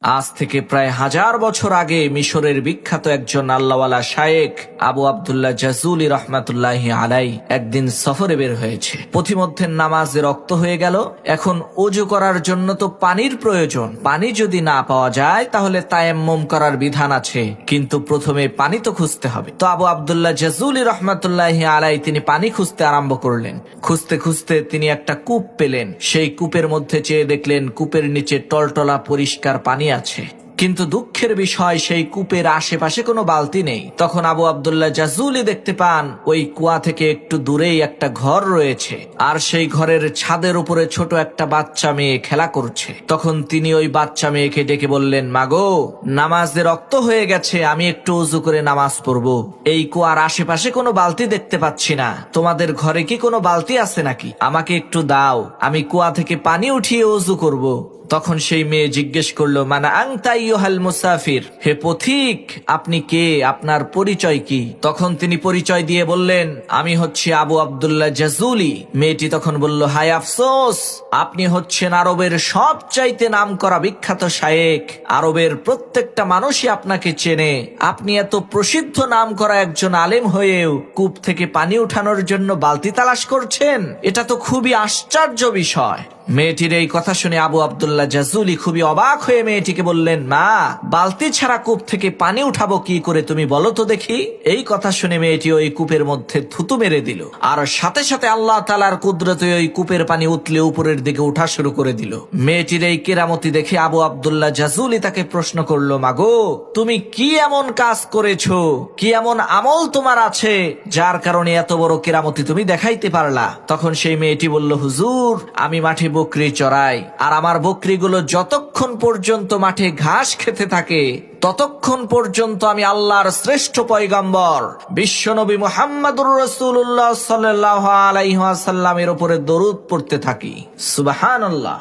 আজ থেকে প্রায় 1000 বছর আগে মিশরের বিখ্যাত একজন আল্লাহওয়ালা শায়েখ আবু আব্দুল্লাহ জাজুলি রহমাতুল্লাহি আলাই একদিন সফরে বের হয়েছে। পথিমধ্যে নামাজে রক্ত হয়ে গেল। এখন ওযু করার জন্য তো পানির প্রয়োজন। পানি যদি না পাওয়া যায় তাহলে তায়াম্মুম করার বিধান আছে, কিন্তু প্রথমে পানি তো খুঁজতে হবে। তো আবু আব্দুল্লাহ জাজুলি রহমাতুল্লাহি আলাই তিনি পানি খুঁজতে আরম্ভ করলেন। খুঁজতে খুঁজতে তিনি একটা কূপ পেলেন। সেই কূপের মধ্যে চেয়ে দেখলেন কূপের নিচে টলটলা পরিষ্কার পানি আছে, কিন্তু দুঃখের বিষয় সেই কূপের আশেপাশে কোনো বালতি নেই। তখন আবু আব্দুল্লাহ জাজুলি দেখতে পান ওই কুয়া থেকে একটু দূরেই একটা ঘর রয়েছে, আর সেই ঘরের ছাদের উপরে ছোট একটা বাচ্চা মেয়ে খেলা করছে। তখন তিনি ওই বাচ্চা মেয়েকে ডেকে বললেন, মাগো, নামাজে রক্ত হয়ে গেছে, আমি একটু উযু করে নামাজ পড়বো। এই কুয়ার আশেপাশে কোনো বালতি দেখতে পাচ্ছি না, তোমাদের ঘরে কি কোনো বালতি আছে নাকি? আমাকে একটু দাও, আমি কুয়া থেকে পানি উঠিয়ে উযু করব। তখন সেই মেয়ে জিজ্ঞেস করলো, মানা আনতা আইয়ুহাল মুসাফির, হে পথিক, আপনি কে, আপনার পরিচয় কি? তখন তিনি পরিচয় দিয়ে বললেন, আমি হচ্ছি আবু আব্দুল্লাহ জাজুলি। মেয়েটি তখন বলল, হায় আফসোস, আপনি হচ্ছেন আরবের সবচাইতে নামকরা বিখ্যাত শায়েখ। আরবের প্রত্যেকটা মানুষই আপনাকে চেনে। আপনি এত প্রসিদ্ধ নামকরা একজন আলেম হয়েও কূপ থেকে পানি উঠানোর জন্য বালতি তালাশ করছেন, এটা তো খুবই আশ্চর্য বিষয়। মেয়েটির এই কথা শুনে আবু আব্দুল্লাহ জাজুলি খুবই অবাক হয়ে মেয়েটিকে বললেন, মা, বালতি ছাড়া কূপ থেকে পানি উঠাবো কি করে, তুমি বলো তো দেখি। এই কথা শুনে মেয়েটি ওই কূপের মধ্যে থুতু মেরে দিল, আর সাথে সাথে আল্লাহ তাআলার কুদরতে ওই কূপের পানি উতলে উপরের দিকে উঠা শুরু করে দিল। মেয়েটির এই কেরামতি দেখে আবু আব্দুল্লাহ জাজুলি তাকে প্রশ্ন করলো, মাগো, তুমি কি এমন কাজ করেছো, কি এমন আমল তোমার আছে যার কারণে এত বড় কেরামতি তুমি দেখাইতে পারলা? তখন সেই মেয়েটি বলল, হুজুর, আমি মাঠে বকরি চড়াই, আর আমার বকরিগুলো যতক্ষণ পর্যন্ত মাঠে ঘাস খেতে থাকে ততক্ষণ পর্যন্ত আমি আল্লাহর শ্রেষ্ঠ পয়গম্বর বিশ্বনবী মুহাম্মদুর রাসূলুল্লাহ সাল্লাল্লাহু আলাইহি ওয়াসাল্লামের উপরে দরুদ পড়তে থাকি। সুবহানাল্লাহ।